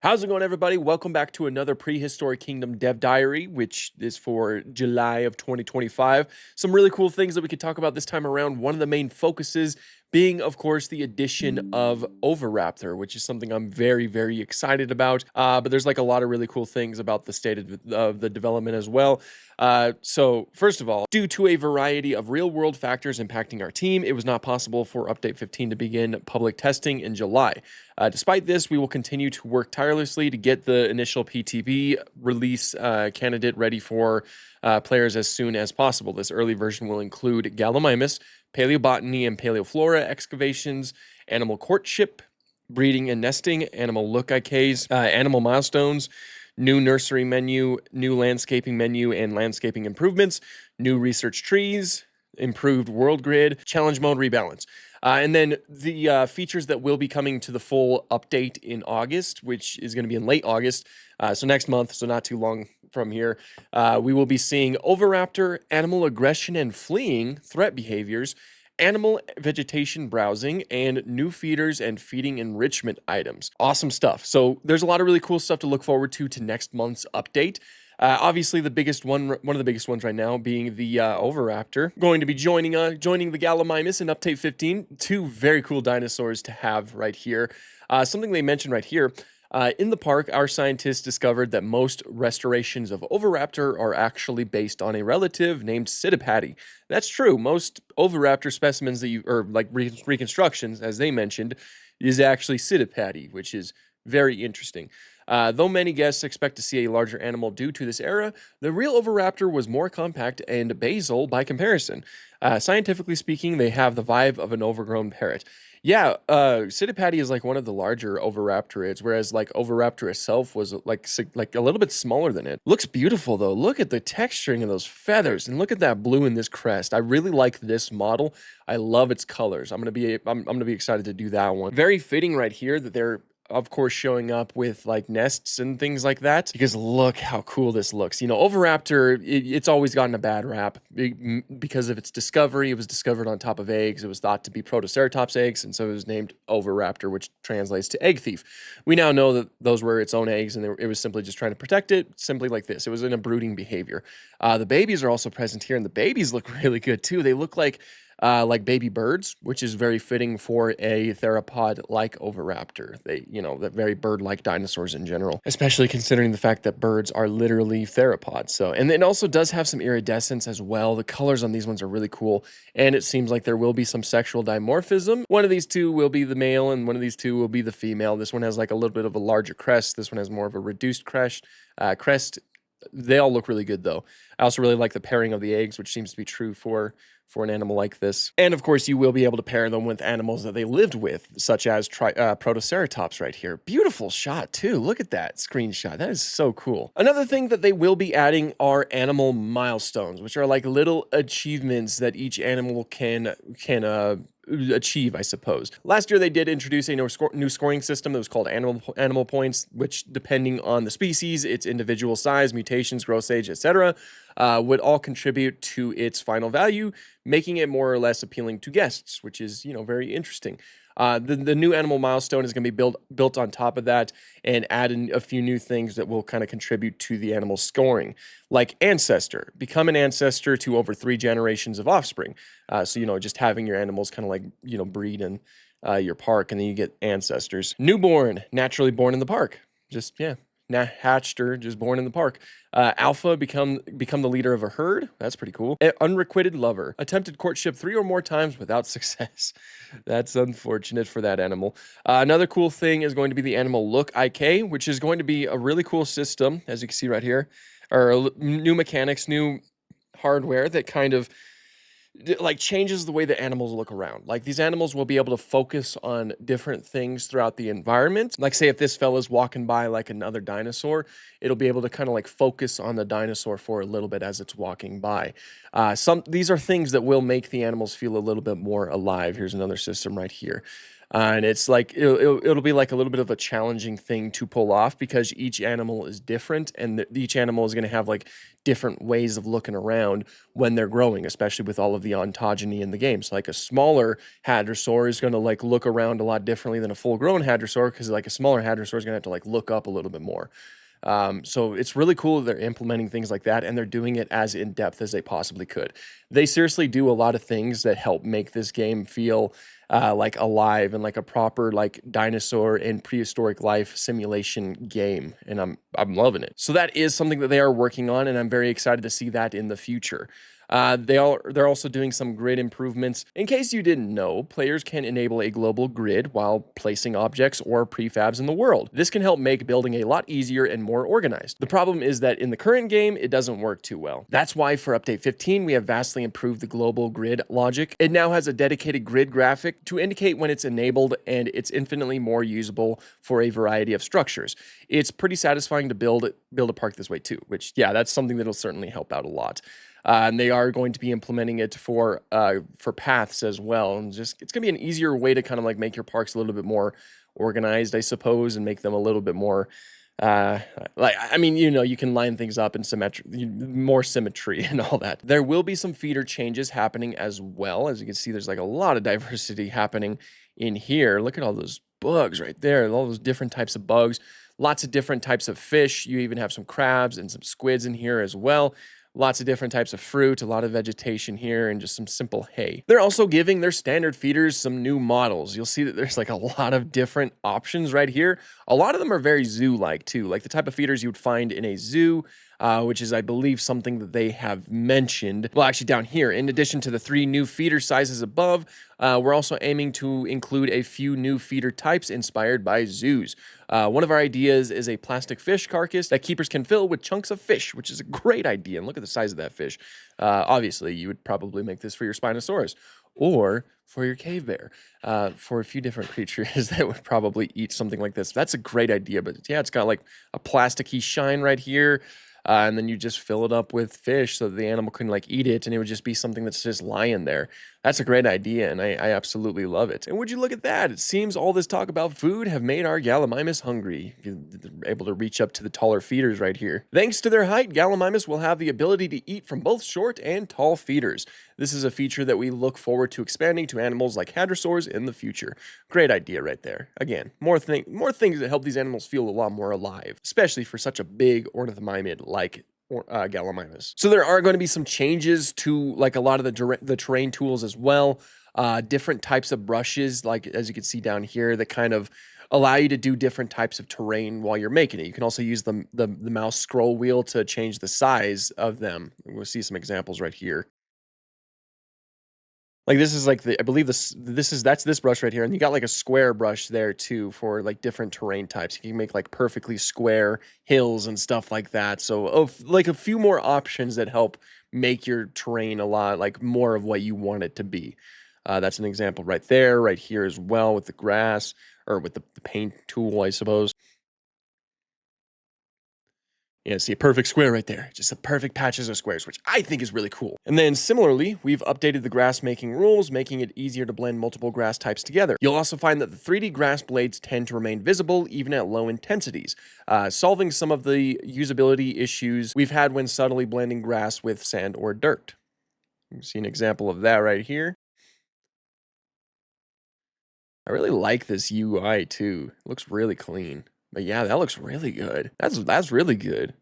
How's it going, everybody? Welcome back to another Prehistoric Kingdom Dev Diary, which is for July of 2025. Some really cool things that we could talk about this time around. One of the main focuses being, of course, the addition of Oviraptor, which is something I'm very, very excited about. But there's like a lot of really cool things about the state of the development as well. So first of all, due to a variety of real-world factors impacting our team, it was not possible for Update 15 to begin public testing in July. Despite this, we will continue to work tirelessly to get the initial PTB release candidate ready for players as soon as possible. This early version will include Gallimimus, paleobotany and paleoflora excavations, animal courtship, breeding and nesting, animal look IKs, animal milestones, new nursery menu, new landscaping menu and landscaping improvements, new research trees, improved world grid, challenge mode rebalance. And then the features that will be coming to the full update in August, which is going to be in late August, so next month, so not too long from here, we will be seeing Oviraptor, animal aggression and fleeing threat behaviors, animal vegetation browsing, and new feeders and feeding enrichment items. Awesome stuff. So there's a lot of really cool stuff to look forward to next month's update. Obviously, the biggest one of the biggest ones right now being the Oviraptor, going to be joining the Gallimimus in Update 15. Two very cool dinosaurs to have right here. Something they mentioned right here. In the park, our scientists discovered that most restorations of Oviraptor are actually based on a relative named Sidipati. That's true. Most Oviraptor specimens that reconstructions, as they mentioned, is actually Sidipati, which is very interesting. Though many guests expect to see a larger animal due to this era, the real Oviraptor was more compact and basal by comparison. Scientifically speaking, they have the vibe of an overgrown parrot. Yeah, Sidipati is like one of the larger Oviraptorids, whereas like Oviraptor itself was like a little bit smaller than it. Looks beautiful though. Look at the texturing of those feathers, and look at that blue in this crest. I really like this model. I love its colors. I'm gonna be excited to do that one. Very fitting right here that they're of course showing up with like nests and things like that, because look how cool this looks. You know, Oviraptor, it's always gotten a bad rap because of its discovery. It was discovered on top of eggs. It was thought to be Protoceratops eggs, and so it was named Oviraptor, which translates to egg thief. We now know that those were its own eggs, and it was simply just trying to protect it, simply like this. It was in a brooding behavior. The babies are also present here, and the babies look really good too. They look like baby birds, which is very fitting for a theropod like Oviraptor. They, you know, they're very bird-like dinosaurs in general, especially considering the fact that birds are literally theropods. So, and it also does have some iridescence as well. The colors on these ones are really cool, and it seems like there will be some sexual dimorphism. One of these two will be the male, and one of these two will be the female. This one has like a little bit of a larger crest. This one has more of a reduced crest. They all look really good though. I also really like the pairing of the eggs, which seems to be true for an animal like this. And of course, you will be able to pair them with animals that they lived with, such as Protoceratops right here. Beautiful shot too. Look at that screenshot. That is so cool. Another thing that they will be adding are animal milestones, which are like little achievements that each animal can achieve, I suppose. Last year, they did introduce a new scoring system that was called animal points, which, depending on the species, its individual size, mutations, growth age, etc., would all contribute to its final value, making it more or less appealing to guests, which is, you know, very interesting. The new animal milestone is going to be built on top of that and add in a few new things that will kind of contribute to the animal scoring, like ancestor. Become an ancestor to over 3 generations of offspring. So, you know, just having your animals kind of like, you know, breed in your park, and then you get ancestors. Newborn, naturally born in the park. Just, yeah. Hatched or just born in the park. Alpha, become the leader of a herd. That's pretty cool. Unrequited lover. Attempted courtship 3 or more times without success. That's unfortunate for that animal. Another cool thing is going to be the animal look IK, which is going to be a really cool system, as you can see right here. Or new mechanics, new hardware that kind of like changes the way the animals look around. Like, these animals will be able to focus on different things throughout the environment. Like, say if this fella's walking by like another dinosaur, it'll be able to kind of like focus on the dinosaur for a little bit as it's walking by. These are things that will make the animals feel a little bit more alive. Here's another system right here. And it's like it'll be like a little bit of a challenging thing to pull off because each animal is different, and each animal is going to have like different ways of looking around when they're growing, especially with all of the ontogeny in the game. So like a smaller hadrosaur is going to like look around a lot differently than a full-grown hadrosaur, because like a smaller hadrosaur is going to have to like look up a little bit more. So it's really cool they're implementing things like that, and they're doing it as in depth as they possibly could. They seriously do a lot of things that help make this game feel like alive and like a proper like dinosaur and prehistoric life simulation game, and I'm loving it. So that is something that they are working on, and I'm very excited to see that in the future. They're also doing some grid improvements. In case you didn't know, players can enable a global grid while placing objects or prefabs in the world. This can help make building a lot easier and more organized. The problem is that in the current game, it doesn't work too well. That's why for update 15, we have vastly improved the global grid logic. It now has a dedicated grid graphic to indicate when it's enabled, and it's infinitely more usable for a variety of structures. It's pretty satisfying to build a park this way too, which, yeah, that's something that'll certainly help out a lot. And they are going to be implementing it for paths as well. And just it's going to be an easier way to kind of like make your parks a little bit more organized, I suppose, and make them a little bit more like, I mean, you know, you can line things up in more symmetry and all that. There will be some feeder changes happening as well. As you can see, there's like a lot of diversity happening in here. Look at all those bugs right there, all those different types of bugs, lots of different types of fish. You even have some crabs and some squids in here as well. Lots of different types of fruit, a lot of vegetation here, and just some simple hay. They're also giving their standard feeders some new models. You'll see that there's like a lot of different options right here. A lot of them are very zoo-like too, like the type of feeders you would find in a zoo, which is, I believe, something that they have mentioned. Well, actually down here, in addition to the 3 new feeder sizes above, we're also aiming to include a few new feeder types inspired by zoos. One of our ideas is a plastic fish carcass that keepers can fill with chunks of fish, which is a great idea. And look at the size of that fish. Obviously, you would probably make this for your Spinosaurus or for your cave bear, for a few different creatures that would probably eat something like this. That's a great idea, but yeah, it's got like a plasticky shine right here. And then you just fill it up with fish so that the animal can like eat it, and it would just be something that's just lying there. That's a great idea, and I absolutely love it. And would you look at that? It seems all this talk about food have made our Gallimimus hungry. They're able to reach up to the taller feeders right here. Thanks to their height, Gallimimus will have the ability to eat from both short and tall feeders. This is a feature that we look forward to expanding to animals like hadrosaurs in the future. Great idea right there. Again, more things that help these animals feel a lot more alive, especially for such a big ornithomimid like Gallimimus. So there are going to be some changes to like a lot of the terrain tools as well. Different types of brushes, like as you can see down here, that kind of allow you to do different types of terrain while you're making it. You can also use the mouse scroll wheel to change the size of them. We'll see some examples right here. Like this is like I believe that's this brush right here, and you got like a square brush there too for like different terrain types. You can make like perfectly square hills and stuff like that. So like a few more options that help make your terrain a lot like more of what you want it to be. That's an example right there, right here as well with the grass or with the paint tool, I suppose. Yeah, see a perfect square right there. Just the perfect patches of squares, which I think is really cool. And then similarly, we've updated the grass making rules, making it easier to blend multiple grass types together. You'll also find that the 3D grass blades tend to remain visible even at low intensities, solving some of the usability issues we've had when subtly blending grass with sand or dirt. You see an example of that right here. I really like this UI too. It looks really clean. But yeah, that looks really good. That's really good.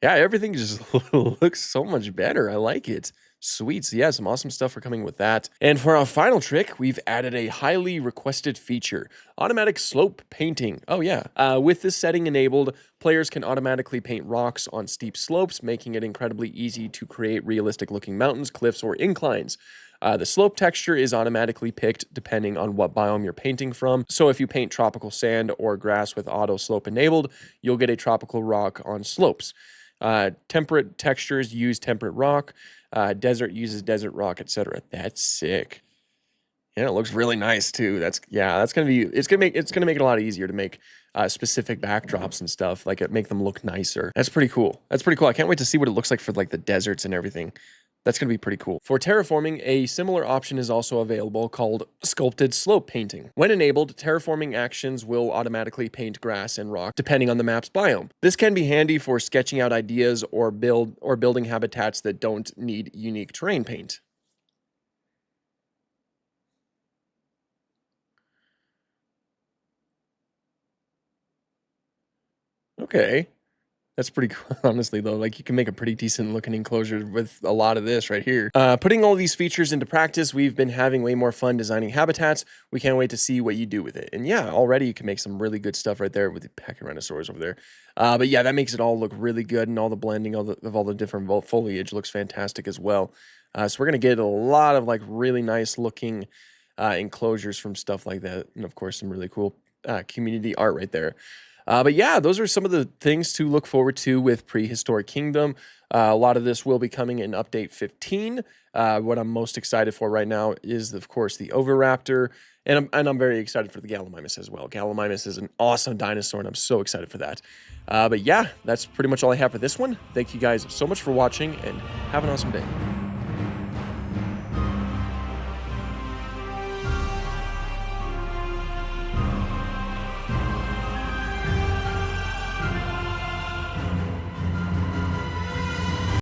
Yeah, everything just looks so much better. I like it. Sweet. So yeah, some awesome stuff are coming with that. And for our final trick, we've added a highly requested feature, automatic slope painting. Oh yeah. With this setting enabled, players can automatically paint rocks on steep slopes, making it incredibly easy to create realistic looking mountains, cliffs, or inclines. The slope texture is automatically picked depending on what biome you're painting from. So if you paint tropical sand or grass with auto slope enabled, you'll get a tropical rock on slopes. Temperate textures use temperate rock. Desert uses desert rock, etc. That's sick. And it looks really nice too. That's gonna be it's gonna make it a lot easier to make specific backdrops and stuff. Like it make them look nicer. That's pretty cool. That's pretty cool. I can't wait to see what it looks like for like the deserts and everything. That's going to be pretty cool. For terraforming, a similar option is also available called sculpted slope painting. When enabled, terraforming actions will automatically paint grass and rock depending on the map's biome. This can be handy for sketching out ideas or building habitats that don't need unique terrain paint. Okay. That's pretty cool, honestly, though. Like, you can make a pretty decent looking enclosure with a lot of this right here. Putting all these features into practice, we've been having way more fun designing habitats. We can't wait to see what you do with it. And yeah, already you can make some really good stuff right there with the pachyrhinosaurs over there. But yeah, that makes it all look really good, and all the blending of all the different foliage looks fantastic as well. So we're going to get a lot of like really nice looking enclosures from stuff like that. And of course, some really cool community art right there. But yeah, those are some of the things to look forward to with Prehistoric Kingdom. A lot of this will be coming in update 15. What I'm most excited for right now is, of course, the Oviraptor, and I'm very excited for the Gallimimus as well. Gallimimus is an awesome dinosaur, and I'm so excited for that. But yeah, that's pretty much all I have for this one. Thank you guys so much for watching, and have an awesome day.